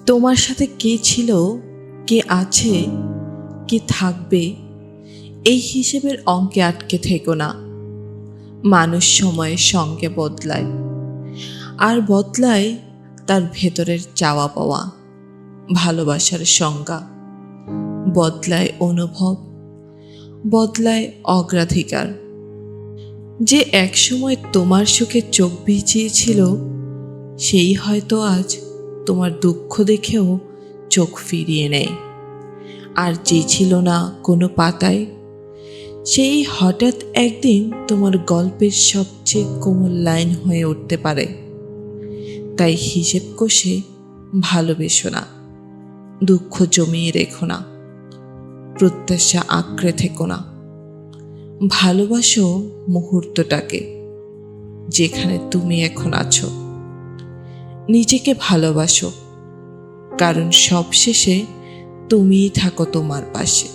তোমার সাথে কে ছিল, কে আছে, কে থাকবে, এই হিসেবের অঙ্কে আটকে থেকো না। মানুষ সময়ের সঙ্গে বদলায়, আর বদলায় তার ভেতরের চাওয়া পাওয়া। ভালোবাসার সংজ্ঞা বদলায়, অনুভব বদলায়, অগ্রাধিকার। যে একসময় তোমার সুখে চোখ ভিজিয়েছিল, সেই হয়তো আজ তোমার দুঃখ দেখেও চোখ ফিরিয়ে নেয়। আর যে ছিল না কোনো পাতায়, সেই হঠাৎ একদিন তোমার গল্পের সবচেয়ে কোমল লাইন হয়ে উঠতে পারে। তাই হিসেব কষে ভালোবেসো না, দুঃখ জমিয়ে রেখো না, প্রত্যাশা আঁকড়ে থেকো না। ভালোবাসো মুহূর্তটাকে, যেখানে তুমি এখন আছো। নিজেকে ভালোবাসো, কারণ সবশেষে তুমিই থাকো তোমার পাশে।